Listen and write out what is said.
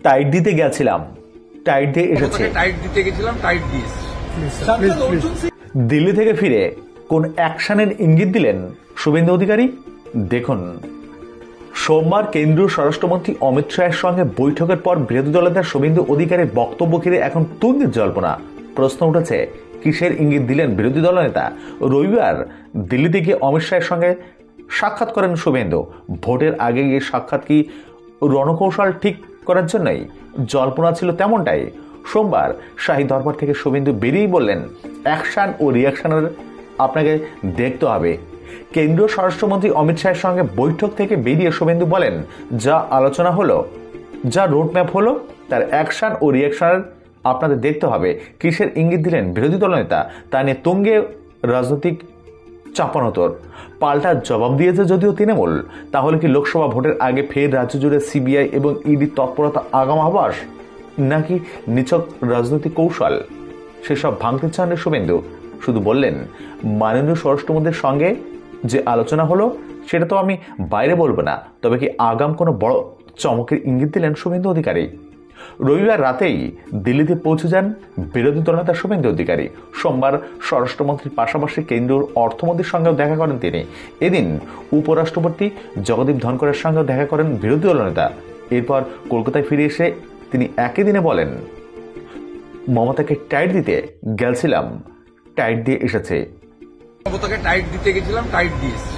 Tight দিতে গেছিলাম, tight দিয়ে এসেছে। টাইট দিতে গেছিলাম, টাইট দিয়েছি। দিল্লি থেকে ফিরে কোন অ্যাকশনের ইঙ্গিত দিলেন শুভেন্দু অধিকারী দেখুন। সোমবার কেন্দ্রীয় স্বরাষ্ট্রমন্ত্রী অমিত শাহের সঙ্গে বৈঠকের পর বিরোধী দলনেতা শুভেন্দু অধিকারীর বক্তব্য ঘিরে এখন তুঙ্গের জল্পনা। প্রশ্ন উঠেছে, কিসের ইঙ্গিত দিলেন বিরোধী দলনেতা? রবিবার দিল্লিতে গিয়ে অমিত শাহের সঙ্গে সাক্ষাৎ করেন শুভেন্দু। ভোটের আগে গিয়ে সাক্ষাৎ কি রণকৌশল ঠিক করার জন্যই? জল্পনা ছিল তেমনটাই। সোমবার শাহী দরবার থেকে শুভেন্দু বেরিয়েই বললেন, অ্যাকশন ও রিয়াকশনের আপনাকে দেখতে হবে। কেন্দ্রীয় স্বরাষ্ট্রমন্ত্রী অমিত শাহের সঙ্গে বৈঠক থেকে বেরিয়ে শুভেন্দু বলেন, যা আলোচনা হলো, যা রোডম্যাপ হলো, তার অ্যাকশন ও রিয়াকশনের আপনাদের দেখতে হবে। কিসের ইঙ্গিত দিলেন বিরোধী দলনেতা তা নিয়ে তুঙ্গে রাজনৈতিক চাপানোতর। পাল্টা জবাব দিয়েছে যদিও তৃণমূল। তাহলে কি লোকসভা ভোটের আগে ফের রাজ্য জুড়ে সিবিআই এবং ইডি তৎপরতা আগাম আভাস, নাকি নিছক রাজনৈতিক কৌশল? সেসব ভাঙতে চান শুভেন্দু। শুধু বললেন, মাননীয় স্বরাষ্ট্রমন্ত্রীর সঙ্গে যে আলোচনা হলো সেটা তো আমি বাইরে বলবো না, তবে কি আগাম কোনো বড় চমকের ইঙ্গিত দিলেন শুভেন্দু অধিকারী। রবিবার রাতেই দিল্লিতে পৌঁছে যান বিরোধী দলনেতা শুভেন্দু অধিকারী। সোমবার স্বরাষ্ট্রমন্ত্রীর পাশাপাশি কেন্দ্রীয় অর্থমন্ত্রীর সঙ্গেও দেখা করেন তিনি। এদিন উপরাষ্ট্রপতি জগদীপ ধনখড়ের সঙ্গেও দেখা করেন বিরোধী দলনেতা। এরপর কলকাতায় ফিরে এসে তিনি একই দিনে বলেন, মমতাকে টাইট দিতে গেছিলাম, টাইট দিয়ে এসেছে। মমতাকে টাইট দিতে গেছিলাম, টাইট দিয়েছি।